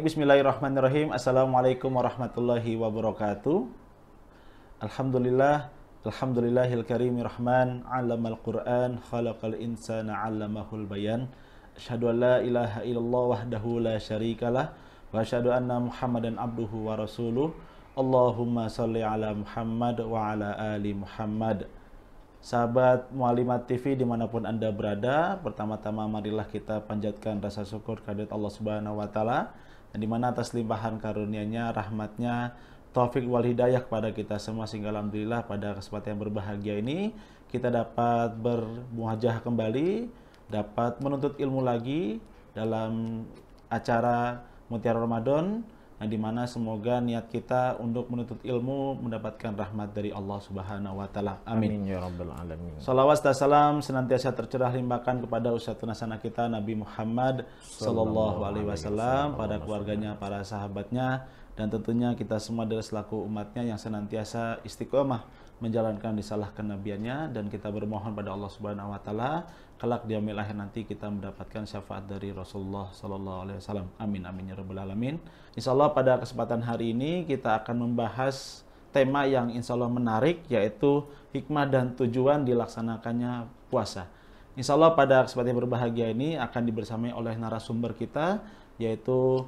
Baik, bismillahirrahmanirrahim. Assalamualaikum warahmatullahi wabarakatuh. Alhamdulillahil karimi rahman, 'allamal Qur'an, khalaqal insana 'allamahul bayan. Asyhadu an la ilaha illallah wahdahu la syarikalah wa asyhadu anna Muhammadan abduhu wa rasuluh. Allahumma shalli ala Muhammad wa ala ali Muhammad. Sahabat Mu'allimat TV dimanapun Anda berada, pertama-tama marilah kita panjatkan rasa syukur kehadirat Allah Subhanahu wa Ta'ala, dan dimana atas limpahan karunia-Nya, rahmat-Nya, taufik wal hidayah kepada kita semua, sehingga alhamdulillah pada kesempatan yang berbahagia ini kita dapat bermuhajah kembali, dapat menuntut ilmu lagi dalam acara Mutiara Ramadan, yang dimana semoga niat kita untuk menuntut ilmu mendapatkan rahmat dari Allah Subhanahu wa Ta'ala. Amin. Amin ya rabbal alamin. Salawat dan salam senantiasa tercurah limpahkan kepada Ustadz Nasana kita Nabi Muhammad sallallahu alaihi wasallam, pada keluarganya, para sahabatnya, dan tentunya kita semua adalah selaku umatnya yang senantiasa istiqomah menjalankan risalah kenabiannya, dan kita bermohon pada Allah Subhanahu wa Ta'ala kelak di yaumil akhir nanti kita mendapatkan syafaat dari Rasulullah sallallahu alaihi wasallam. Amin amin ya rabbal alamin. Insyaallah pada kesempatan hari ini kita akan membahas tema yang insyaallah menarik, yaitu hikmah dan tujuan dilaksanakannya puasa. Insyaallah pada kesempatan yang berbahagia ini akan dibersamai oleh narasumber kita, yaitu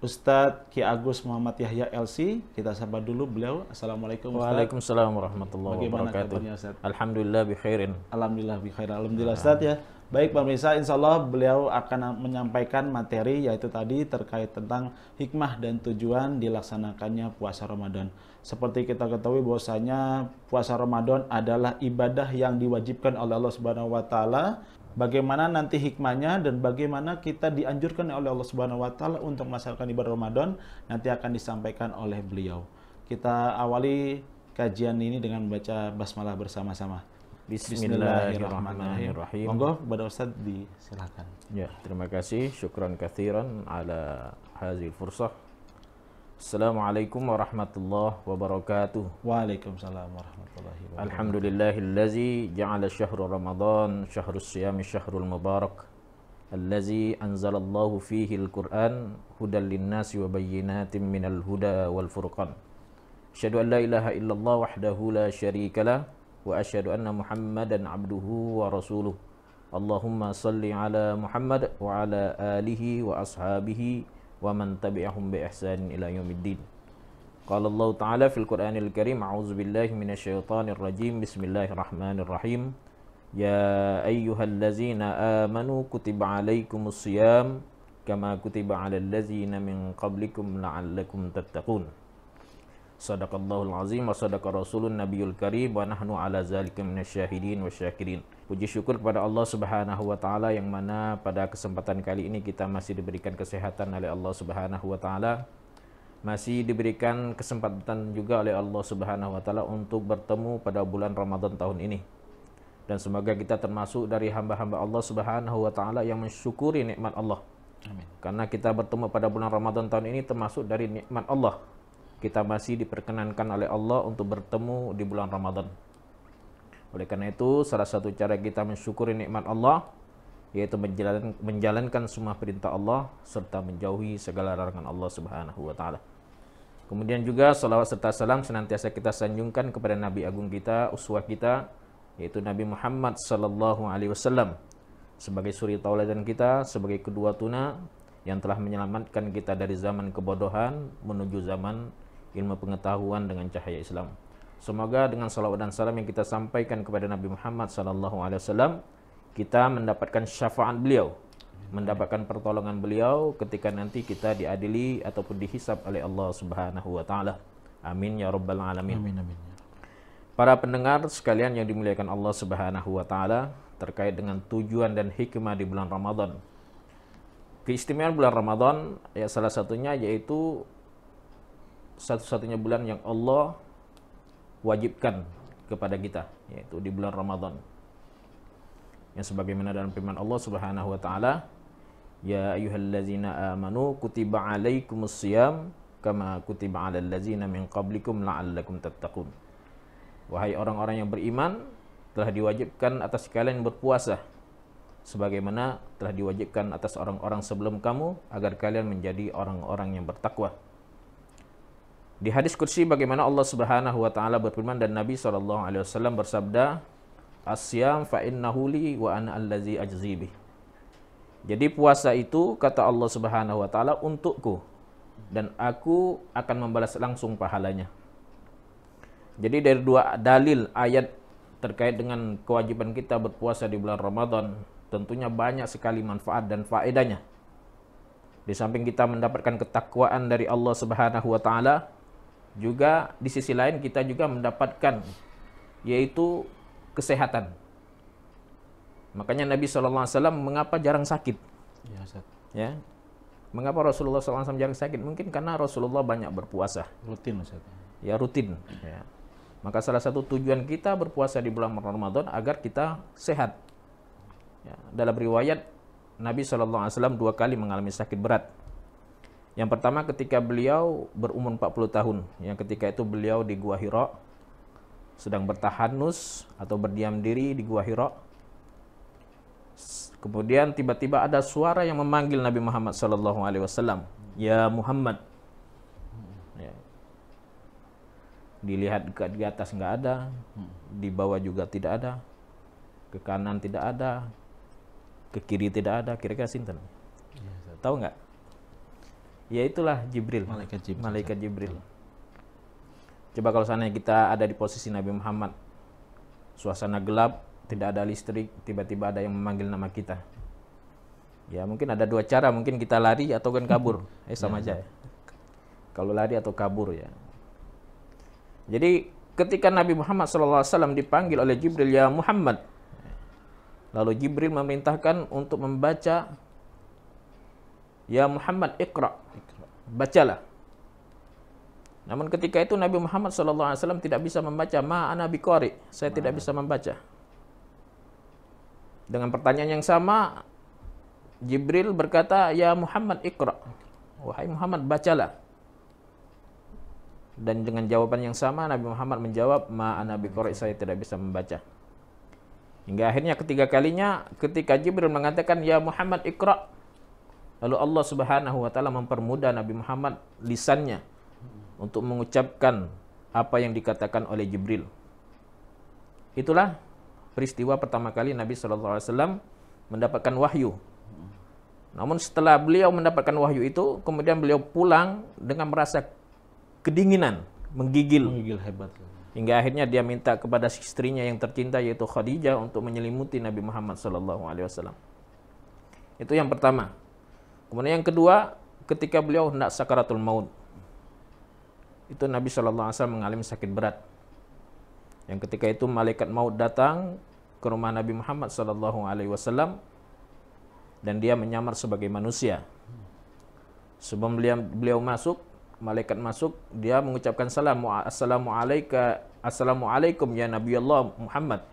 Ustadz Ki Agus Muhammad Yahya LC. Kita sapa dulu beliau. Assalamualaikum Ustadz. Waalaikumsalam warahmatullahi Bagaimana wabarakatuh. kabarnya Ustadz? Alhamdulillah bi khairin. Alhamdulillah bi khair. Alhamdulillah Ustadz ya. Baik pemirsa, insyaallah beliau akan menyampaikan materi, yaitu tadi terkait tentang hikmah dan tujuan dilaksanakannya puasa Ramadan. Seperti kita ketahui bahwasanya puasa Ramadan adalah ibadah yang diwajibkan oleh Allah Subhanahu wa Ta'ala. Bagaimana nanti hikmahnya dan bagaimana kita dianjurkan oleh Allah Subhanahu wa Ta'ala untuk melaksanakan ibadah Ramadan nanti akan disampaikan oleh beliau. Kita awali kajian ini dengan membaca basmalah bersama-sama. Bismillahirrahmanirrahim. Monggo kepada Ustaz disilakan. Ya, terima kasih. Syukran katsiran ala hadhil fursah. Assalamualaikum warahmatullahi wabarakatuh. Waalaikumsalam warahmatullahi wabarakatuh. Alhamdulillahillazi ja'ala syahra Ramadan syahrus siyami syahrul mubarak. Allazi anzalallahu fihi al-Qur'an hudan lin-nasi wa bayyinatin minal huda wal furqan. Asyhadu an la ilaha illallah wahdahu la syarikalah wa asyhadu anna Muhammadan abduhu wa rasuluh. Allahumma salli ala Muhammad wa ala alihi wa ashabihi wa man tabi'ahum bi ihsanin ila yaumiddin. Qala Allah Ta'ala fil Qur'anil Karim, a'udzu billahi minasyaitonir rajim. Bismillahirrahmanirrahim. Ya ayyuhallazina amanu kutiba alaikumus shiyam kama kutiba alal ladzina min qablikum la'allakum tattaqun. Shadaqallahul azim wa shadaqa rasulun nabiyul karim wa nahnu ala zalika minasyahidin wasyakirin. Puji syukur kepada Allah Subhanahu wa Ta'ala, yang mana pada kesempatan kali ini kita masih diberikan kesehatan oleh Allah Subhanahu wa Ta'ala, masih diberikan kesempatan juga oleh Allah Subhanahu wa Ta'ala untuk bertemu pada bulan Ramadan tahun ini. Dan semoga kita termasuk dari hamba-hamba Allah Subhanahu wa Ta'ala yang mensyukuri nikmat Allah. Amin. Karena kita bertemu pada bulan Ramadan tahun ini termasuk dari nikmat Allah. Kita masih diperkenankan oleh Allah untuk bertemu di bulan Ramadan. Oleh karena itu, salah satu cara kita mensyukuri nikmat Allah yaitu menjalankan semua perintah Allah serta menjauhi segala larangan Allah Subhanahu wa Ta'ala. Kemudian juga salawat serta salam senantiasa kita sanjungkan kepada Nabi agung kita, uswah kita, yaitu Nabi Muhammad sallallahu alaihi wasallam, sebagai suri tauladan kita, sebagai kedua tuna yang telah menyelamatkan kita dari zaman kebodohan menuju zaman ilmu pengetahuan dengan cahaya Islam. Semoga dengan salawat dan salam yang kita sampaikan kepada Nabi Muhammad sallallahu alaihi wasallam, kita mendapatkan syafaat beliau, mendapatkan pertolongan beliau ketika nanti kita diadili ataupun dihisab oleh Allah Subhanahu wa Ta'ala. Amin ya rabbal alamin. Amin amin. Para pendengar sekalian yang dimuliakan Allah Subhanahu wa Ta'ala, terkait dengan tujuan dan hikmah di bulan Ramadan. Keistimewaan bulan Ramadan ya salah satunya yaitu satu-satunya bulan yang Allah wajibkan kepada kita, yaitu di bulan Ramadan. Yang sebagaimana dalam firman Allah Subhanahu wa Ta'ala, ya ayyuhallazina amanu kutiba alaikumus shiyam kama kutiba alal ladzina min qablikum la'allakum tattaqun. Wahai orang-orang yang beriman, telah diwajibkan atas kalian berpuasa sebagaimana telah diwajibkan atas orang-orang sebelum kamu agar kalian menjadi orang-orang yang bertakwa. Di hadis qudsi bagaimana Allah Subhanahu wa taala berfirman dan Nabi SAW bersabda, "As-siyam fa innahu li wa ana allazi ajzi bih." Jadi puasa itu kata Allah Subhanahu wa taala untukku dan aku akan membalas langsung pahalanya. Jadi dari dua dalil ayat terkait dengan kewajiban kita berpuasa di bulan Ramadan, tentunya banyak sekali manfaat dan faedahnya. Di samping kita mendapatkan ketakwaan dari Allah Subhanahu wa taala, juga di sisi lain kita juga mendapatkan yaitu kesehatan. Makanya Nabi SAW mengapa jarang sakit? Ya, Ustaz. Ya. Mengapa Rasulullah SAW jarang sakit? Mungkin karena Rasulullah banyak berpuasa. Rutin, Ustaz. Ya, rutin. Ya. Maka salah satu tujuan kita berpuasa di bulan Ramadan agar kita sehat. Ya. Dalam riwayat Nabi SAW 2 kali mengalami sakit berat. Yang pertama ketika beliau berumur 40 tahun. Yang ketika itu beliau di Gua Hira sedang bertahanus atau berdiam diri di Gua Hira. Kemudian tiba-tiba ada suara yang memanggil Nabi Muhammad SAW. Ya Muhammad. Ya. Dilihat di atas nggak ada, di bawah juga tidak ada, ke kanan tidak ada, ke kiri tidak ada. Kira-kira sinten? Ya, tahu nggak? Ya itulah Jibril. Malaikat Jibril. Coba kalau seandainya kita ada di posisi Nabi Muhammad, suasana gelap, tidak ada listrik, tiba-tiba ada yang memanggil nama kita. Ya mungkin ada 2 cara, mungkin kita lari atau kan kabur. Sama aja ya. Kalau lari atau kabur ya. Jadi ketika Nabi Muhammad SAW dipanggil oleh Jibril, ya Muhammad. Lalu Jibril memerintahkan untuk membaca, ya Muhammad Iqra, bacalah. Namun ketika itu Nabi Muhammad SAW tidak bisa membaca, ma'ana biqari, saya tidak bisa membaca. Dengan pertanyaan yang sama, Jibril berkata, ya Muhammad Iqra, wahai Muhammad bacalah. Dan dengan jawaban yang sama Nabi Muhammad menjawab, ma'ana biqari, saya tidak bisa membaca. Hingga akhirnya ketiga kalinya ketika Jibril mengatakan, ya Muhammad Iqra, lalu Allah Subhanahu wa taala mempermudah Nabi Muhammad lisannya untuk mengucapkan apa yang dikatakan oleh Jibril. Itulah peristiwa pertama kali Nabi SAW mendapatkan wahyu. Namun setelah beliau mendapatkan wahyu itu, kemudian beliau pulang dengan merasa kedinginan, menggigil hebat. Hingga akhirnya dia minta kepada istrinya yang tercinta yaitu Khadijah untuk menyelimuti Nabi Muhammad SAW. Itu yang pertama. Kemudian yang kedua, ketika beliau hendak sakaratul maut, itu Nabi SAW mengalami sakit berat. Yang ketika itu malaikat maut datang ke rumah Nabi Muhammad SAW dan dia menyamar sebagai manusia. Sebelum beliau masuk, malaikat masuk, dia mengucapkan salam, assalamualaikum ya Nabi Allah Muhammad.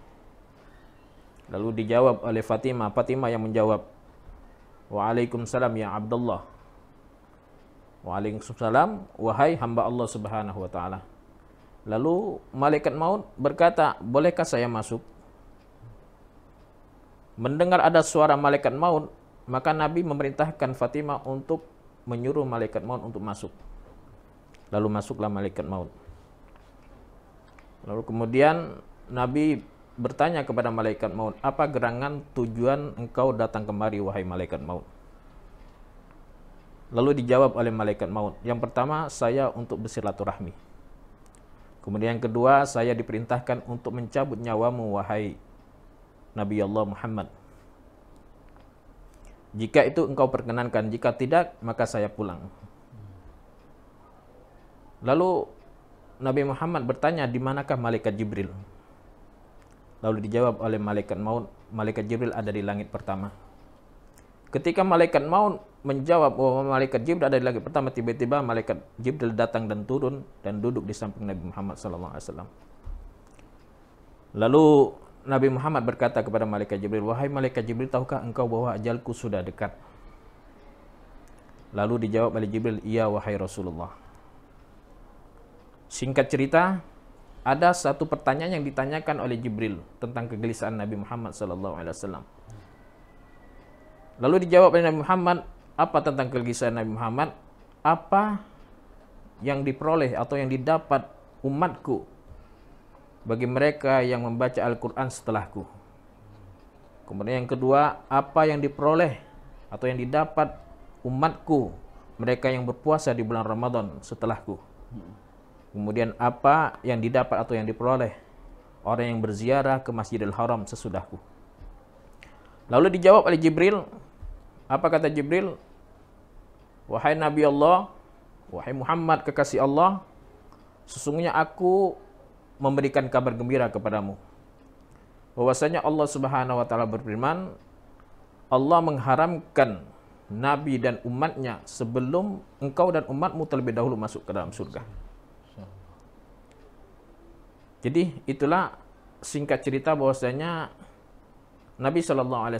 Lalu dijawab oleh Fatimah yang menjawab, waalaikumsalam ya Abdullah. Waalaikumsalam wahai hamba Allah Subhanahu wa taala. Lalu malaikat maut berkata, bolehkah saya masuk? Mendengar ada suara malaikat maut, maka Nabi memerintahkan Fatimah untuk menyuruh malaikat maut untuk masuk. Lalu masuklah malaikat maut. Lalu kemudian Nabi bertanya kepada malaikat maut, apa gerangan tujuan engkau datang kemari wahai malaikat maut? Lalu dijawab oleh malaikat maut, yang pertama saya untuk bersilaturahmi. Kemudian yang kedua, saya diperintahkan untuk mencabut nyawamu wahai Nabi Allah Muhammad. Jika itu engkau perkenankan, jika tidak maka saya pulang. Lalu Nabi Muhammad bertanya, di manakah malaikat Jibril? Lalu dijawab oleh malaikat maut, malaikat Jibril ada di langit pertama. Ketika malaikat maut menjawab bahwa malaikat Jibril ada di langit pertama, tiba-tiba malaikat Jibril datang dan turun dan duduk di samping Nabi Muhammad SAW. Lalu Nabi Muhammad berkata kepada malaikat Jibril, wahai malaikat Jibril, tahukah engkau bahwa ajalku sudah dekat? Lalu dijawab oleh Jibril, iya wahai Rasulullah. Singkat cerita, ada satu pertanyaan yang ditanyakan oleh Jibril tentang kegelisahan Nabi Muhammad SAW. Lalu dijawab oleh Nabi Muhammad, apa tentang kegelisahan Nabi Muhammad? Apa yang diperoleh atau yang didapat umatku bagi mereka yang membaca Al-Quran setelahku? Kemudian yang kedua, apa yang diperoleh atau yang didapat umatku, mereka yang berpuasa di bulan Ramadan setelahku? Kemudian apa yang didapat atau yang diperoleh orang yang berziarah ke Masjidil Haram sesudahku? Lalu dijawab oleh Jibril. Apa kata Jibril? Wahai Nabi Allah, wahai Muhammad kekasih Allah, sesungguhnya aku memberikan kabar gembira kepadamu bahwasanya Allah Subhanahu wa taala berfirman, Allah mengharamkan Nabi dan umatnya sebelum engkau dan umatmu terlebih dahulu masuk ke dalam surga. Jadi itulah singkat cerita bahwasanya Nabi SAW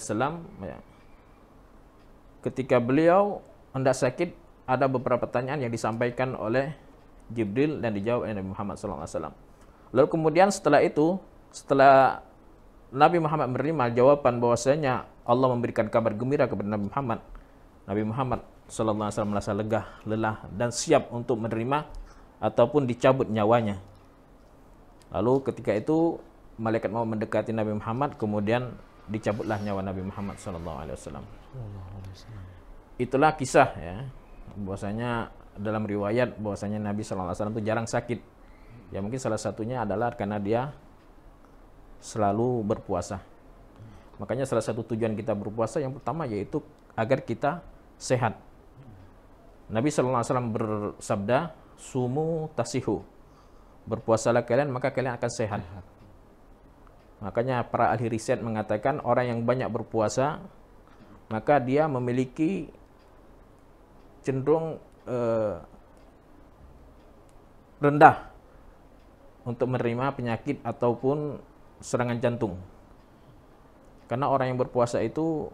ketika beliau hendak sakit, ada beberapa pertanyaan yang disampaikan oleh Jibril dan dijawab oleh Nabi Muhammad SAW. Lalu kemudian setelah itu, setelah Nabi Muhammad menerima jawaban bahwasanya Allah memberikan kabar gembira kepada Nabi Muhammad, Nabi Muhammad SAW merasa lega, lelah, dan siap untuk menerima ataupun dicabut nyawanya. Lalu ketika itu malaikat mau mendekati Nabi Muhammad, kemudian dicabutlah nyawa Nabi Muhammad SAW. Itulah kisah ya, bahwasanya dalam riwayat bahwasanya Nabi SAW itu jarang sakit. Ya mungkin salah satunya adalah karena dia selalu berpuasa. Makanya salah satu tujuan kita berpuasa yang pertama yaitu agar kita sehat. Nabi SAW bersabda, sumu tasihu, berpuasalah kalian maka kalian akan sehat. Makanya para ahli riset mengatakan orang yang banyak berpuasa maka dia memiliki cenderung rendah untuk menerima penyakit ataupun serangan jantung. Karena orang yang berpuasa itu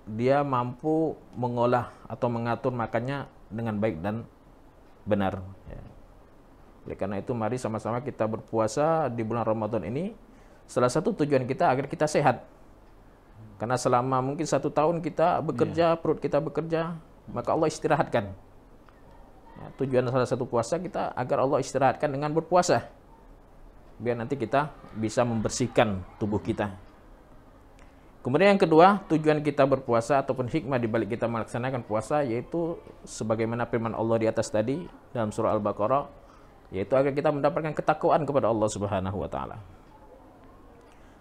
dia mampu mengolah atau mengatur makannya dengan baik dan benar. Ya. Oleh karena itu mari sama-sama kita berpuasa di bulan Ramadan ini. Salah satu tujuan kita agar kita sehat. Karena selama mungkin 1 tahun kita bekerja, perut kita bekerja, maka Allah istirahatkan. Ya, tujuan salah satu puasa kita agar Allah istirahatkan dengan berpuasa. Biar nanti kita bisa membersihkan tubuh kita. Kemudian yang kedua, tujuan kita berpuasa ataupun hikmah di balik kita melaksanakan puasa yaitu sebagaimana firman Allah di atas tadi dalam surah Al-Baqarah, yaitu agar kita mendapatkan ketakwaan kepada Allah Subhanahu wa taala.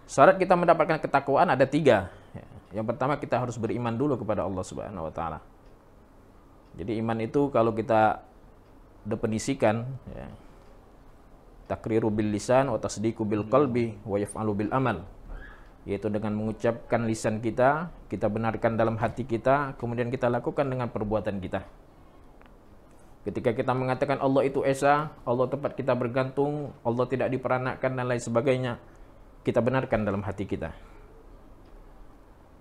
Syarat kita mendapatkan ketakwaan ada 3. Yang pertama kita harus beriman dulu kepada Allah Subhanahu wa taala. Jadi iman itu kalau kita definisikan ya, takriru bil lisan wa tasdiqu bil qalbi wa yaf'alu bil amal. Yaitu dengan mengucapkan lisan kita, kita benarkan dalam hati kita, kemudian kita lakukan dengan perbuatan kita. Ketika kita mengatakan Allah itu esa, Allah tempat kita bergantung, Allah tidak diperanakkan dan lain sebagainya, kita benarkan dalam hati kita.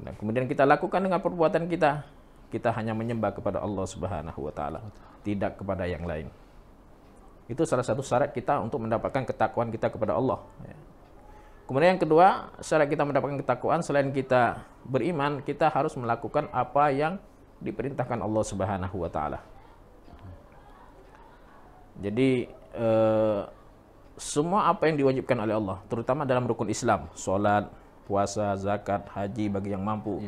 Dan kemudian kita lakukan dengan perbuatan kita. Kita hanya menyembah kepada Allah Subhanahu wa taala, tidak kepada yang lain. Itu salah satu syarat kita untuk mendapatkan ketakwaan kita kepada Allah. Kemudian yang kedua, syarat kita mendapatkan ketakwaan selain kita beriman, kita harus melakukan apa yang diperintahkan Allah Subhanahu wa taala. Jadi semua apa yang diwajibkan oleh Allah, terutama dalam rukun Islam, salat, puasa, zakat, haji bagi yang mampu.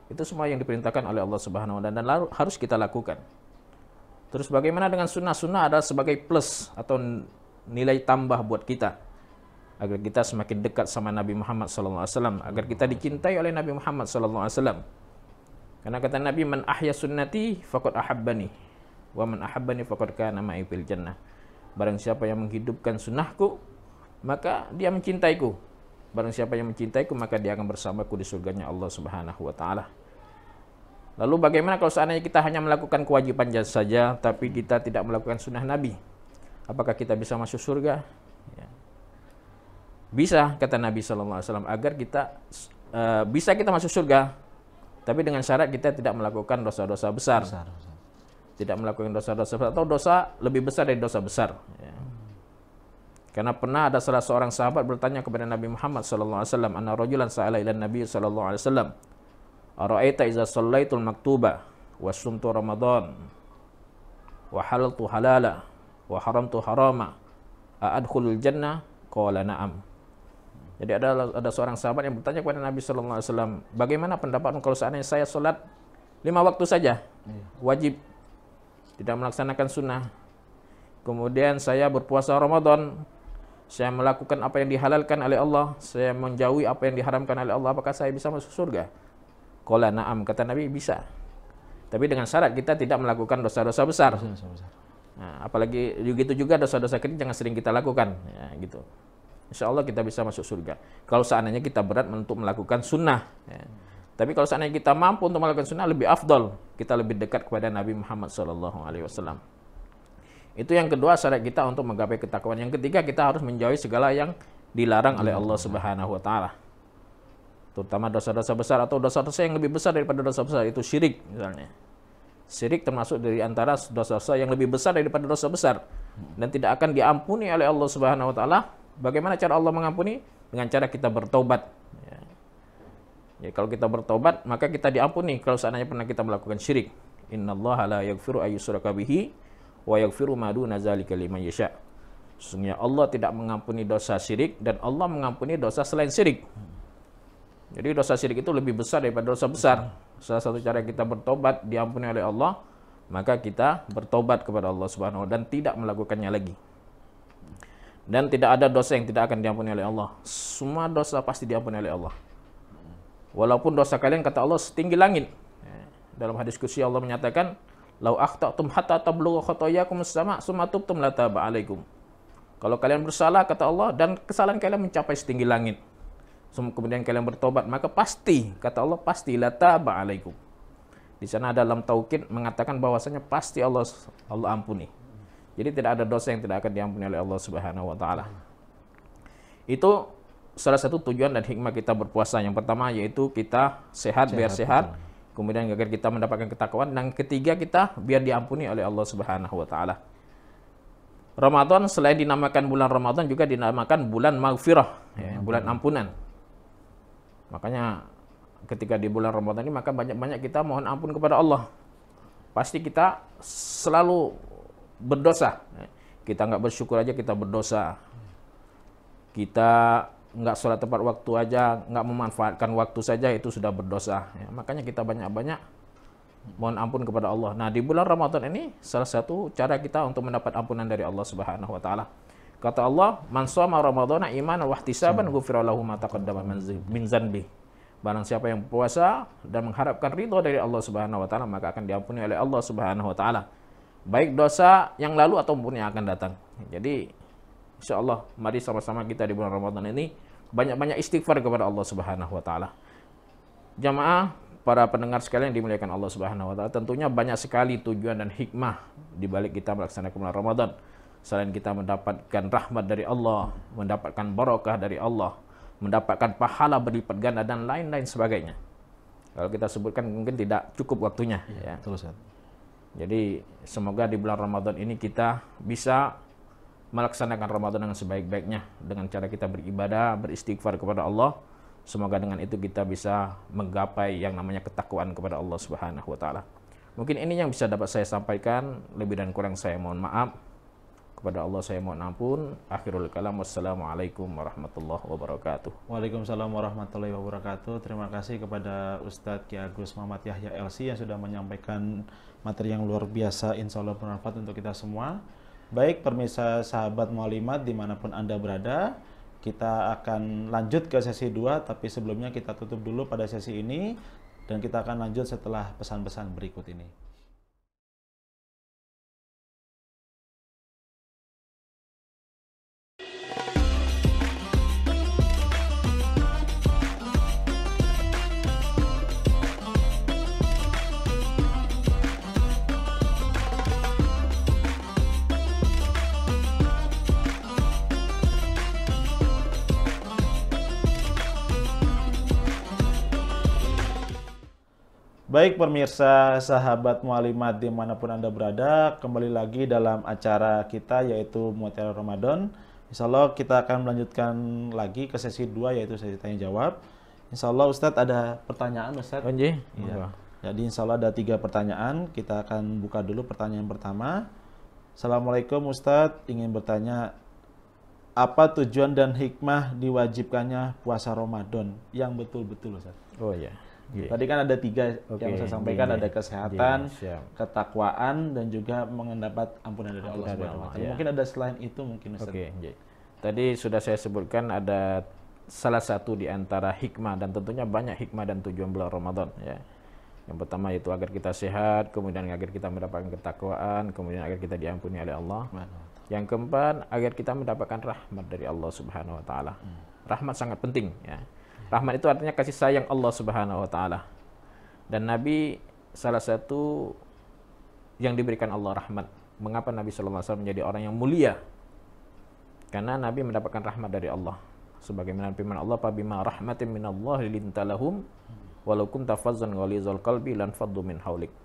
Itu semua yang diperintahkan oleh Allah Subhanahu wa taala dan harus kita lakukan. Terus bagaimana dengan sunnah-sunnah adalah sebagai plus atau nilai tambah buat kita agar kita semakin dekat sama Nabi Muhammad SAW, agar kita dicintai oleh Nabi Muhammad SAW. Karena kata Nabi, man ahya sunnati faqad ahabbani wa man ahabbani faqad kana ma'i fil jannah. Barang siapa yang menghidupkan sunnahku, maka dia mencintaiku. Barang siapa yang mencintaiku, maka dia akan bersamaku di surganya Allah Subhanahu wa taala. Lalu bagaimana kalau seandainya kita hanya melakukan kewajiban saja, tapi kita tidak melakukan sunnah Nabi? Apakah kita bisa masuk surga? Ya. Bisa, kata Nabi SAW, agar kita bisa kita masuk surga, tapi dengan syarat kita tidak melakukan dosa-dosa besar. Tidak melakukan dosa-dosa besar atau dosa lebih besar dari dosa besar. Ya. Karena pernah ada salah seorang sahabat bertanya kepada Nabi Muhammad SAW, anna rajulan sa'ala ila Nabi SAW, Ara'aita idza shallaitul maktuba wa sumtu ramadan wa halaltu halala wa haramtu harama a'adkhulul jannah? Qala na'am. Jadi ada seorang sahabat yang bertanya kepada Nabi sallallahu alaihi wasallam, "Bagaimana pendapatmu kalau seandainya saya salat 5 waktu saja, wajib, tidak melaksanakan sunnah. Kemudian saya berpuasa Ramadan, saya melakukan apa yang dihalalkan oleh Allah, saya menjauhi apa yang diharamkan oleh Allah, apakah saya bisa masuk surga?" Qala na'am, kata Nabi, bisa. Tapi dengan syarat kita tidak melakukan dosa-dosa besar. Nah, apalagi begitu juga dosa-dosa kecil jangan sering kita lakukan, ya, gitu. Insya Allah kita bisa masuk surga. Kalau seandainya kita berat untuk melakukan sunnah, ya. Tapi kalau seandainya kita mampu untuk melakukan sunnah, lebih afdol, kita lebih dekat kepada Nabi Muhammad SAW. Itu yang kedua, syarat kita untuk menggapai ketakwaan. Yang ketiga, kita harus menjauhi segala yang dilarang oleh Allah Subhanahu Wa Taala. Terutama dosa-dosa besar atau dosa-dosa yang lebih besar daripada dosa besar, itu syirik misalnya. Syirik termasuk dari antara dosa-dosa yang lebih besar daripada dosa besar dan tidak akan diampuni oleh Allah Subhanahu Wa Taala. Bagaimana cara Allah mengampuni? Dengan cara kita bertobat. Ya, kalau kita bertobat, maka kita diampuni kalau seandainya pernah kita melakukan syirik. Innallaha la yaghfiru ayyushraka bihi wa yaghfiru ma duna dzalika liman yasha. Sesungguhnya Allah tidak mengampuni dosa syirik dan Allah mengampuni dosa selain syirik. Jadi dosa syirik itu lebih besar daripada dosa besar. Salah satu cara kita bertobat diampuni oleh Allah, maka kita bertobat kepada Allah Subhanahu wa taala dan tidak melakukannya lagi. Dan tidak ada dosa yang tidak akan diampuni oleh Allah. Semua dosa pasti diampuni oleh Allah. Walaupun dosa kalian, kata Allah, setinggi langit. Dalam hadis qudsi Allah menyatakan, "Lau akhta'tum hatta tablugha khotoyakum as-sama' tsumma tubtum lataba 'alaikum." Kalau kalian bersalah, kata Allah, dan kesalahan kalian mencapai setinggi langit, kemudian kalian bertobat, maka pasti, kata Allah, pasti lataba 'alaikum. Di sana dalam taukid mengatakan bahwasanya pasti Allah ampuni. Jadi tidak ada dosa yang tidak akan diampuni oleh Allah Subhanahu wa taala. Itu salah satu tujuan dan hikmah kita berpuasa. Yang pertama yaitu kita sehat biar sehat. Kemudian agar kita mendapatkan ketakwaan, dan ketiga kita biar diampuni oleh Allah Subhanahu wa taala. Ramadan selain dinamakan bulan Ramadan juga dinamakan bulan maghfirah, ya, bulan ampunan. Makanya ketika di bulan Ramadan ini maka banyak-banyak kita mohon ampun kepada Allah. Pasti kita selalu berdosa. Kita nggak bersyukur aja kita berdosa. Kita nggak sholat tepat waktu aja, nggak memanfaatkan waktu saja, itu sudah berdosa. Ya, makanya kita banyak-banyak mohon ampun kepada Allah. Nah, di bulan Ramadan ini salah satu cara kita untuk mendapat ampunan dari Allah Subhanahu wa taala. Kata Allah, "Man shoma ramadhana imanan wa ihtisaban ghufira lahu ma taqaddama min dzanbi." Barang siapa yang puasa dan mengharapkan ridho dari Allah Subhanahu wa taala, maka akan diampuni oleh Allah Subhanahu wa taala, baik dosa yang lalu ataupun yang akan datang. Jadi insya Allah mari sama-sama kita di bulan Ramadan ini banyak-banyak istighfar kepada Allah Subhanahu wa taala. Jamaah, para pendengar sekalian yang dimuliakan Allah Subhanahu wa taala, tentunya banyak sekali tujuan dan hikmah di balik kita melaksanakan bulan Ramadan. Selain kita mendapatkan rahmat dari Allah, mendapatkan barakah dari Allah, mendapatkan pahala berlipat ganda dan lain-lain sebagainya. Kalau kita sebutkan mungkin tidak cukup waktunya, ya. Betul, Ustaz. Jadi semoga di bulan Ramadan ini kita bisa melaksanakan Ramadan dengan sebaik-baiknya dengan cara kita beribadah, beristighfar kepada Allah. Semoga dengan itu kita bisa menggapai yang namanya ketakwaan kepada Allah Subhanahu wa taala. Mungkin ini yang bisa dapat saya sampaikan, lebih dan kurang saya mohon maaf. Kepada Allah saya mohon ampun. Akhirul kalam, wassalamualaikum warahmatullahi wabarakatuh. Waalaikumsalam warahmatullahi wabarakatuh. Terima kasih kepada Ustadz Ki Agus Muhammad Yahya LC yang sudah menyampaikan materi yang luar biasa, insya Allah bermanfaat untuk kita semua. Baik pemirsa sahabat Mu'allimat dimanapun Anda berada, kita akan lanjut ke sesi 2, tapi sebelumnya kita tutup dulu pada sesi ini, dan kita akan lanjut setelah pesan-pesan berikut ini. Baik pemirsa sahabat Mu'allimat dimanapun Anda berada, kembali lagi dalam acara kita yaitu Mutiara Ramadan. Insya Allah kita akan melanjutkan lagi ke sesi 2 yaitu sesi tanya jawab. Insya Allah Ustadz ada pertanyaan Ustadz. Oh, nggih. Iya. Jadi insya Allah ada 3 pertanyaan. Kita akan buka dulu pertanyaan pertama. Assalamualaikum Ustadz, ingin bertanya, apa tujuan dan hikmah diwajibkannya puasa Ramadan yang betul-betul Ustadz? Oh ya. Tadi kan ada 3 yang saya sampaikan, ada kesehatan, ketakwaan, dan juga mendapat ampunan dari Allah Subhanahu wa Ta'ala. Mungkin ada selain itu mungkin Ustaz. Tadi sudah saya sebutkan ada salah satu di antara hikmah, dan tentunya banyak hikmah dan tujuan bulan Ramadan ya. Yang pertama itu agar kita sehat, kemudian agar kita mendapatkan ketakwaan, kemudian agar kita diampuni oleh Allah. Yang keempat, agar kita mendapatkan rahmat dari Allah Subhanahu wa Ta'ala. Rahmat sangat penting ya. Rahmat itu artinya kasih sayang Allah Subhanahu wa Ta'ala. Dan Nabi salah satu yang diberikan Allah rahmat. Mengapa Nabi sallallahu alaihi wasallam menjadi orang yang mulia? Karena Nabi mendapatkan rahmat dari Allah. Sebagaimana firman Allah, "Fabima rahmatin minallahi linta lahum walau kunta fazzan ghalizal qalbi lan faddu min haulik."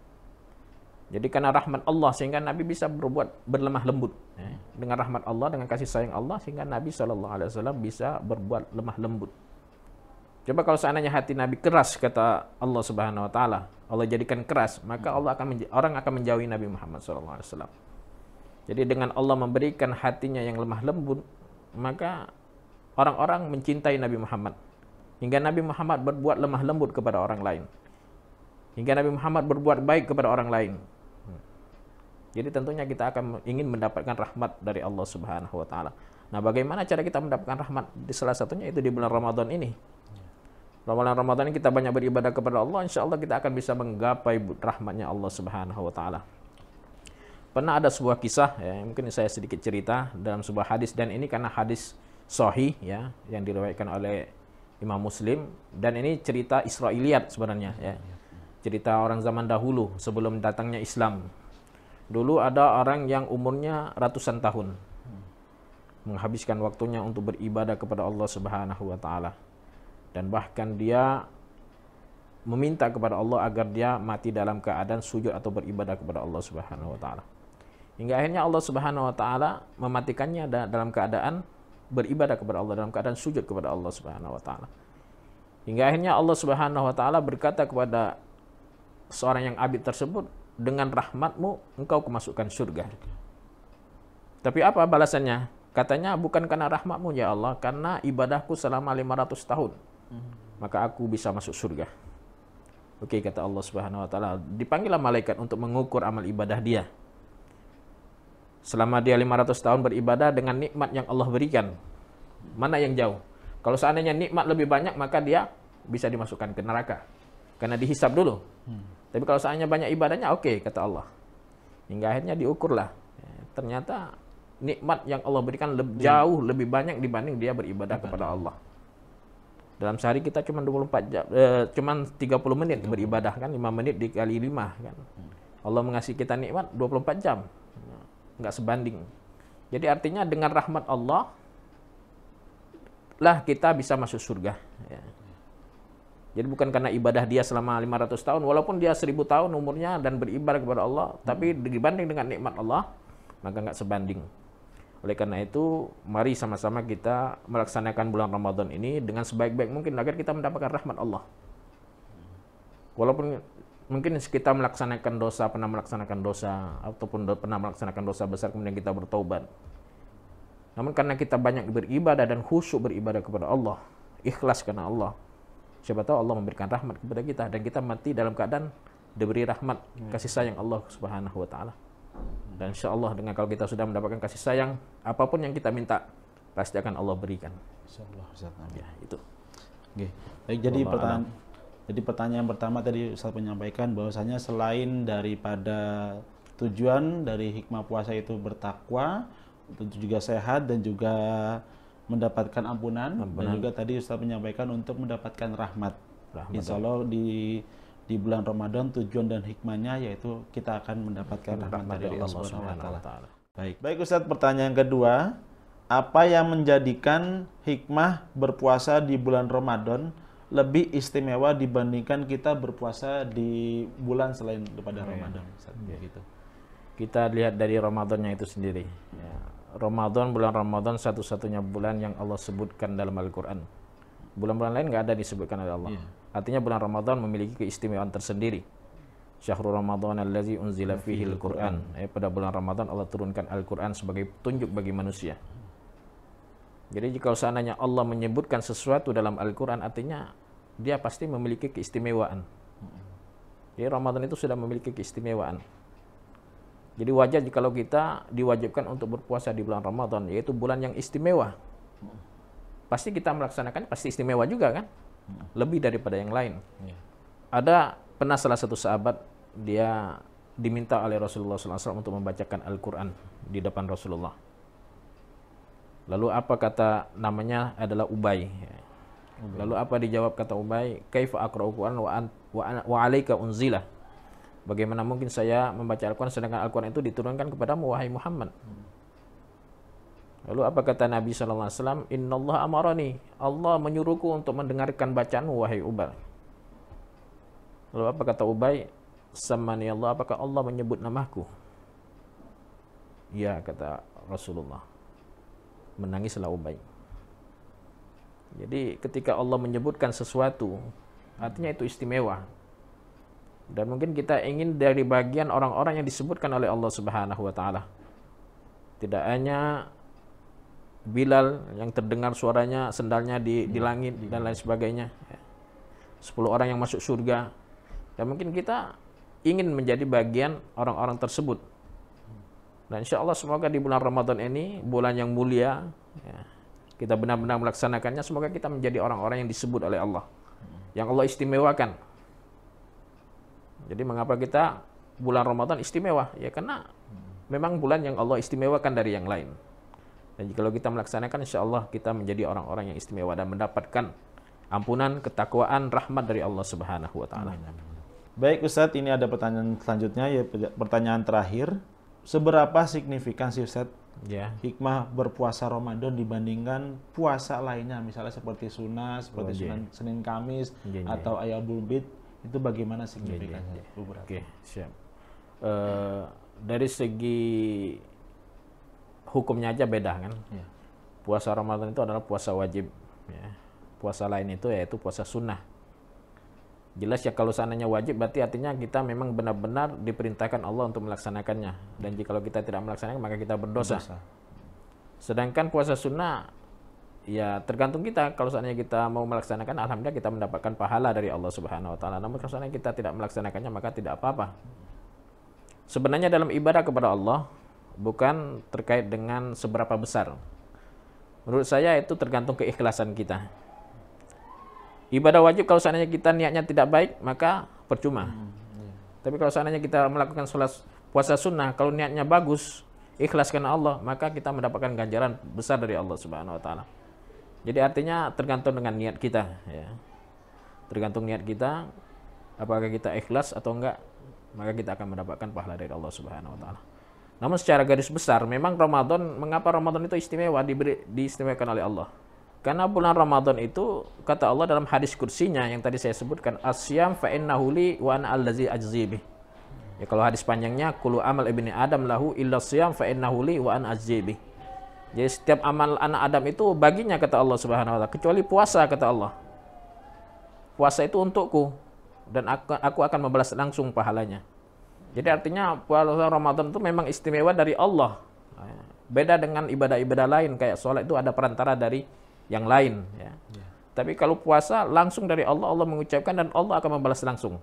Jadi karena rahmat Allah sehingga Nabi bisa berlemah lembut. Dengan rahmat Allah, dengan kasih sayang Allah, sehingga Nabi sallallahu alaihi wasallam bisa berbuat lemah lembut. Coba kalau seandainya hati Nabi keras, kata Allah Subhanahu wa Ta'ala, Allah jadikan keras, maka orang akan menjauhi Nabi Muhammad SAW. Jadi dengan Allah memberikan hatinya yang lemah lembut, maka orang-orang mencintai Nabi Muhammad. Hingga Nabi Muhammad berbuat lemah lembut kepada orang lain. Hingga Nabi Muhammad berbuat baik kepada orang lain. Jadi tentunya kita akan ingin mendapatkan rahmat dari Allah Subhanahu wa Ta'ala. Nah, bagaimana cara kita mendapatkan rahmat? Di salah satunya itu di bulan Ramadan ini. Ramadan ini kita banyak beribadah kepada Allah, insya Allah kita akan bisa menggapai rahmatnya Allah Subhanahu wa Ta'ala. Pernah ada sebuah kisah, ya, mungkin saya sedikit cerita dalam sebuah hadis, dan ini karena hadis sahih ya, yang diriwayatkan oleh Imam Muslim, dan ini cerita Israiliyat sebenarnya ya. Cerita orang zaman dahulu sebelum datangnya Islam. Dulu ada orang yang umurnya ratusan tahun, menghabiskan waktunya untuk beribadah kepada Allah Subhanahu wa Ta'ala. Dan bahkan dia meminta kepada Allah agar dia mati dalam keadaan sujud atau beribadah kepada Allah Subhanahu wa Ta'ala. Hingga akhirnya Allah Subhanahu wa Ta'ala mematikannya dalam keadaan beribadah kepada Allah, dalam keadaan sujud kepada Allah Subhanahu wa Ta'ala. Hingga akhirnya Allah Subhanahu wa Ta'ala berkata kepada seorang yang abid tersebut, dengan rahmatmu engkau kemasukkan surga. Tapi apa balasannya? Katanya, bukan karena rahmatmu ya Allah, karena ibadahku selama 500 tahun. Maka aku bisa masuk surga. Oke, kata Allah Subhanahu wa Ta'ala. Dipanggillah malaikat untuk mengukur amal ibadah dia. Selama dia 500 tahun beribadah dengan nikmat yang Allah berikan, mana yang jauh? Kalau seandainya nikmat lebih banyak, maka dia bisa dimasukkan ke neraka, karena dihisab dulu. Tapi kalau seandainya banyak ibadahnya, oke, kata Allah. Hingga akhirnya diukurlah. Ternyata nikmat yang Allah berikan jauh lebih banyak dibanding dia beribadah kepada Allah. Dalam sehari kita cuma 24 jam, cuma 30 menit beribadah kan, 5 menit dikali 5 kan. Allah mengasih kita nikmat 24 jam. Enggak sebanding. Jadi artinya dengan rahmat Allah lah kita bisa masuk surga ya. Jadi bukan karena ibadah dia selama 500 tahun, walaupun dia 1000 tahun umurnya dan beribadah kepada Allah, tapi dibanding dengan nikmat Allah, maka enggak sebanding. Oleh karena itu, mari sama-sama kita melaksanakan bulan Ramadan ini dengan sebaik-baik mungkin agar kita mendapatkan rahmat Allah. Walaupun mungkin kita melaksanakan dosa, pernah melaksanakan dosa, ataupun pernah melaksanakan dosa besar kemudian kita bertaubat. Namun karena kita banyak beribadah dan khusyuk beribadah kepada Allah, ikhlas karena Allah, siapa tahu Allah memberikan rahmat kepada kita dan kita mati dalam keadaan diberi rahmat, kasih sayang Allah Subhanahu wa Ta'ala. Dan insya Allah dengan kalau kita sudah mendapatkan kasih sayang, apapun yang kita minta pasti akan Allah berikan. Insya Allah, Ustaz. Ya, itu. Oke. Baik, jadi pertanyaan pertama tadi Ustaz menyampaikan bahwasanya selain daripada tujuan dari hikmah puasa itu bertakwa, tentu juga sehat dan juga mendapatkan ampunan. Dan juga tadi Ustaz menyampaikan untuk mendapatkan rahmat. Insya Allah di bulan Ramadan tujuan dan hikmahnya yaitu kita akan mendapatkan rahmat dari Allah Subhanahu wa Ta'ala. Baik Ustaz, pertanyaan kedua, apa yang menjadikan hikmah berpuasa di bulan Ramadan lebih istimewa dibandingkan kita berpuasa di bulan selain daripada Ramadan? Ustaz, gitu. Kita lihat dari Ramadannya itu sendiri. Ya. Bulan Ramadan satu-satunya bulan yang Allah sebutkan dalam Al-Quran. Bulan-bulan lain nggak ada disebutkan oleh Allah. Artinya bulan Ramadan memiliki keistimewaan tersendiri. Syahrul Ramadan allazi unzila fihi al-Qur'an. Pada bulan Ramadan Allah turunkan Al-Qur'an sebagai petunjuk bagi manusia. Jadi jika seandainya Allah menyebutkan sesuatu dalam Al-Qur'an, artinya dia pasti memiliki keistimewaan. Jadi Ramadan itu sudah memiliki keistimewaan. Jadi wajar jikalau kita diwajibkan untuk berpuasa di bulan Ramadan, yaitu bulan yang istimewa. Pasti kita melaksanakan, pasti istimewa juga kan? Lebih daripada yang lain. Ada pernah salah satu sahabat, dia diminta oleh Rasulullah SAW untuk membacakan Al-Quran di depan Rasulullah. Lalu apa kata namanya adalah Ubay. Lalu apa dijawab kata Ubay? Kaifa aqra'ul Qur'an wa 'alaika unzila. Bagaimana mungkin saya membaca Al-Quran sedangkan Al-Quran itu diturunkan kepadamu wahai Muhammad? Lalu apa kata Nabi SAW? Innallaha amarani. Allah menyuruhku untuk mendengarkan bacaanmu wahai Ubay. Lalu apa kata Ubay? Sammani Allah, apakah Allah menyebut namaku? Ya, kata Rasulullah. Menangislah Ubay. Jadi ketika Allah menyebutkan sesuatu, artinya itu istimewa. Dan mungkin kita ingin dari bagian orang-orang yang disebutkan oleh Allah Subhanahu wa taala. Tidak hanya Bilal yang terdengar suaranya sendalnya di langit dan lain sebagainya. 10 orang yang masuk surga. Dan mungkin kita ingin menjadi bagian orang-orang tersebut. Dan insya Allah semoga di bulan Ramadan ini, bulan yang mulia, kita benar-benar melaksanakannya. Semoga kita menjadi orang-orang yang disebut oleh Allah, yang Allah istimewakan. Jadi mengapa kita bulan Ramadan istimewa? Ya karena memang bulan yang Allah istimewakan dari yang lain. Dan jika kita melaksanakan, insya Allah kita menjadi orang-orang yang istimewa dan mendapatkan ampunan, ketakwaan, rahmat dari Allah Subhanahu wa taala. Baik Ustadz, ini ada pertanyaan selanjutnya, ya pertanyaan terakhir. Seberapa signifikan sih Ustadz hikmah berpuasa Ramadan dibandingkan puasa lainnya, misalnya seperti sunnah, seperti Senin Kamis atau Ayyamul Bid, itu bagaimana signifikannya? Oke, siap. Dari segi hukumnya aja beda kan. Puasa Ramadan itu adalah puasa wajib. Puasa lain itu yaitu puasa sunnah. Jelas ya, kalau seandainya wajib berarti artinya kita memang benar-benar diperintahkan Allah untuk melaksanakannya. Dan jika kita tidak melaksanakan maka kita berdosa. Sedangkan puasa sunnah ya tergantung kita. Kalau seandainya kita mau melaksanakan, alhamdulillah kita mendapatkan pahala dari Allah Subhanahu wa taala. Namun kalau seandainya kita tidak melaksanakannya maka tidak apa-apa. Sebenarnya dalam ibadah kepada Allah bukan terkait dengan seberapa besar. Menurut saya itu tergantung keikhlasan kita. Ibadah wajib kalau seandainya kita niatnya tidak baik, maka percuma. Tapi kalau seandainya kita melakukan sholat puasa sunnah, kalau niatnya bagus, ikhlas karena Allah, maka kita mendapatkan ganjaran besar dari Allah Subhanahu wa taala. Jadi artinya tergantung dengan niat kita, ya. Tergantung niat kita, apakah kita ikhlas atau enggak, maka kita akan mendapatkan pahala dari Allah Subhanahu wa taala. Namun secara garis besar, memang Ramadan, mengapa Ramadan itu istimewa, diistimewakan oleh Allah? Karena bulan Ramadan itu, kata Allah dalam hadis kursinya yang tadi saya sebutkan, asyam fa innahu li wa ana allazi ajzi bih. Ya, kalau hadis panjangnya, kullu amal ibni Adam lahu illa syam fa innahu li wa ana ajzi bih. Jadi setiap amal anak Adam itu baginya, kata Allah Subhanahu wa taala, kecuali puasa, kata Allah. Puasa itu untukku dan aku akan membalas langsung pahalanya. Jadi artinya puasa Ramadan itu memang istimewa dari Allah. Beda dengan ibadah-ibadah lain, kayak sholat itu ada perantara dari yang lain, ya. Tapi kalau puasa langsung dari Allah, Allah mengucapkan dan Allah akan membalas langsung.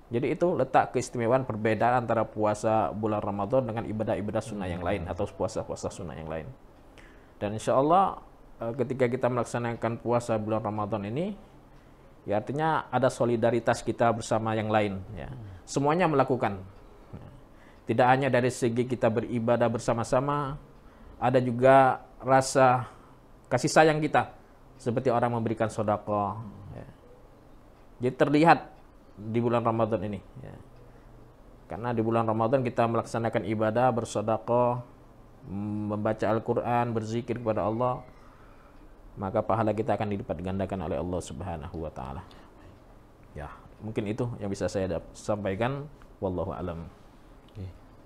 Jadi itu letak keistimewaan perbedaan antara puasa bulan Ramadan dengan ibadah-ibadah sunnah yang lain atau puasa-puasa sunnah yang lain. Dan insya Allah ketika kita melaksanakan puasa bulan Ramadan ini, ya artinya ada solidaritas kita bersama yang lain, ya. Semuanya melakukan. Tidak hanya dari segi kita beribadah bersama-sama, ada juga rasa kasih sayang kita, seperti orang memberikan sedekah. Ya. Jadi terlihat di bulan Ramadan ini. Ya. Karena di bulan Ramadan kita melaksanakan ibadah, bersedekah, membaca Al-Quran, berzikir kepada Allah, maka pahala kita akan dilipat gandakan oleh Allah Subhanahu wa taala. Ya, mungkin itu yang bisa saya sampaikan. Wallahu alam.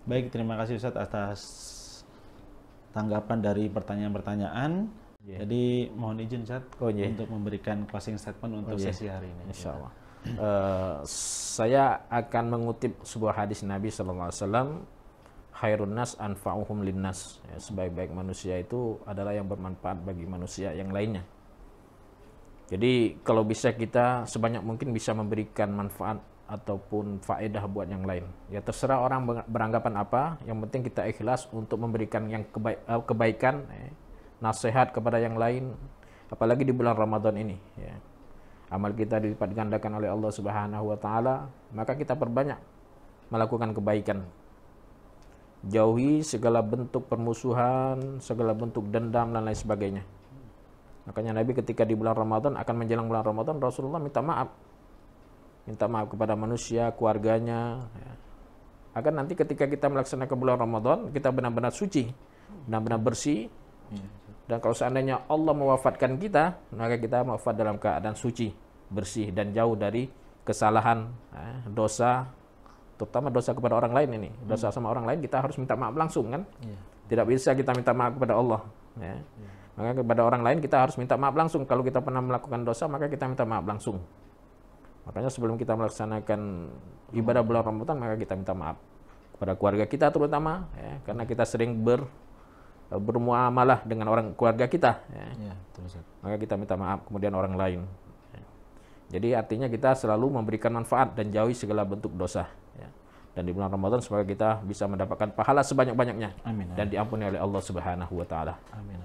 Baik, terima kasih Ustaz atas tanggapan dari pertanyaan-pertanyaan. Yeah. Jadi mohon izin Ustaz Yeah. untuk memberikan closing statement untuk Yeah. sesi hari ini. Insya Allah. Saya akan mengutip sebuah hadis Nabi SAW, khairun nas anfa'uhum linnas. Ya, sebaik-baik manusia itu adalah yang bermanfaat bagi manusia yang lainnya. Jadi kalau bisa kita sebanyak mungkin bisa memberikan manfaat ataupun faedah buat yang lain. Ya terserah orang beranggapan apa, yang penting kita ikhlas untuk memberikan yang kebaikan, nasihat kepada yang lain, apalagi di bulan Ramadan ini. Ya. Amal kita dilipat gandakan oleh Allah Subhanahu wa Ta'ala, maka kita perbanyak melakukan kebaikan. Jauhi segala bentuk permusuhan, segala bentuk dendam dan lain sebagainya. Makanya Nabi ketika di bulan Ramadan, akan menjelang bulan Ramadan, Rasulullah minta maaf. Minta maaf kepada manusia, keluarganya. Ya. Agar nanti ketika kita melaksanakan bulan Ramadan, kita benar-benar suci, benar-benar bersih. Dan kalau seandainya Allah mewafatkan kita, maka kita wafat dalam keadaan suci, bersih, dan jauh dari kesalahan, dosa, terutama dosa kepada orang lain ini. Dosa sama orang lain kita harus minta maaf langsung kan? Tidak bisa kita minta maaf kepada Allah. Ya. Maka kepada orang lain kita harus minta maaf langsung. Kalau kita pernah melakukan dosa, maka kita minta maaf langsung. Makanya sebelum kita melaksanakan ibadah bulan Ramadan, maka kita minta maaf kepada keluarga kita terutama, ya, karena kita sering bermuamalah dengan orang keluarga kita, ya. Maka kita minta maaf kemudian orang lain. Ya. Jadi artinya kita selalu memberikan manfaat dan jauhi segala bentuk dosa. Ya. Dan di bulan Ramadan semoga kita bisa mendapatkan pahala sebanyak-banyaknya. Amin. Dan diampuni oleh Allah Subhanahu wa Ta'ala. Amin.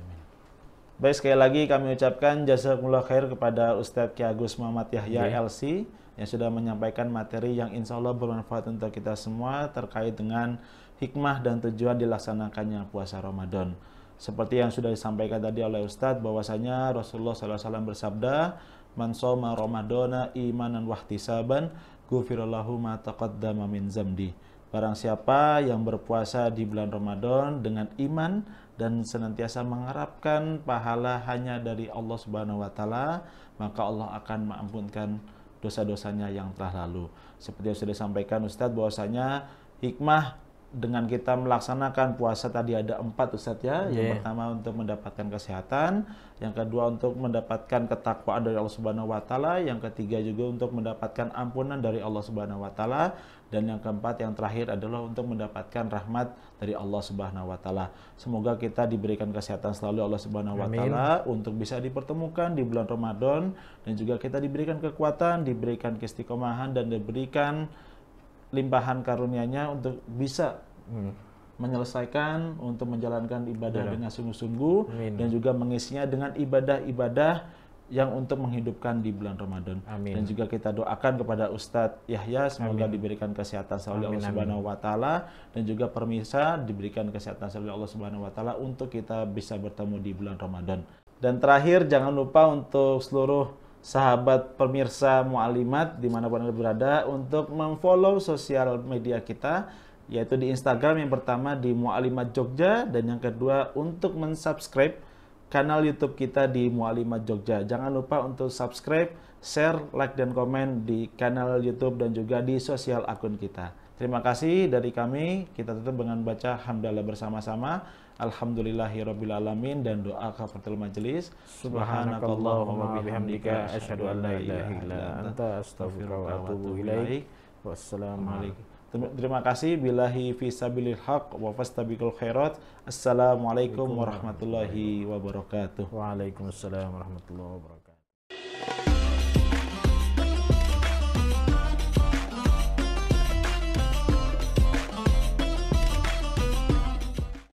Baik, sekali lagi kami ucapkan jazakumullah khair kepada Ustadz Ki Agus Muhammad Yahya LC yang sudah menyampaikan materi yang insya Allah bermanfaat untuk kita semua terkait dengan hikmah dan tujuan dilaksanakannya puasa Ramadan. Seperti yang sudah disampaikan tadi oleh Ustadz, bahwasanya Rasulullah SAW bersabda, "Man shoma Ramadana imanan wahtisaban, ghufirallahu ma taqaddama min zambi." Barang siapa yang berpuasa di bulan Ramadan dengan iman dan senantiasa mengharapkan pahala hanya dari Allah Subhanahu wa Ta'ala, maka Allah akan mengampunkan dosa-dosanya yang telah lalu. Seperti yang sudah disampaikan Ustadz, bahwasanya hikmah dengan kita melaksanakan puasa tadi ada 4 Ustadz ya. Yang pertama untuk mendapatkan kesehatan, yang kedua untuk mendapatkan ketakwaan dari Allah Subhanahu wa Ta'ala, yang ketiga juga untuk mendapatkan ampunan dari Allah Subhanahu wa Ta'ala, dan yang keempat yang terakhir adalah untuk mendapatkan rahmat dari Allah Subhanahu wa Ta'ala. Semoga kita diberikan kesehatan selalu Allah Subhanahu wa Ta'ala untuk bisa dipertemukan di bulan Ramadan, dan juga kita diberikan kekuatan, diberikan keistiqomahan, dan diberikan limpahan karunia-Nya untuk bisa menyelesaikan, untuk menjalankan ibadah dengan sungguh-sungguh, dan juga mengisinya dengan ibadah-ibadah yang untuk menghidupkan di bulan Ramadan. Dan juga kita doakan kepada Ustadz Yahya semoga diberikan kesehatan selalu Allah Subhanahu wa Ta'ala, dan juga pemirsa diberikan kesehatan selalu Allah Subhanahu wa Ta'ala untuk kita bisa bertemu di bulan Ramadan. Dan terakhir, jangan lupa untuk seluruh sahabat pemirsa Mu'alimat dimanapun Anda berada untuk memfollow sosial media kita, yaitu di Instagram yang pertama di Mu'alimat Jogja, dan yang kedua untuk mensubscribe kanal YouTube kita di Mu'alimat Jogja. Jangan lupa untuk subscribe, share, like, dan komen di kanal YouTube dan juga di sosial akun kita. Terima kasih dari kami. Kita tutup dengan baca hamdalah bersama-sama. Alhamdulillahirrabbilalamin, dan doa kafaratul majelis. Subhanakallahumma bihamdika asyhadu an la ilaha illa anta astaghfiruka wa atubu ilaik. Wassalamualaikum. Terima kasih. Billahi fisabilil haq wa fastabiqul khairat. Assalamualaikum warahmatullahi wabarakatuh. Waalaikumsalam warahmatullahi wabarakatuh.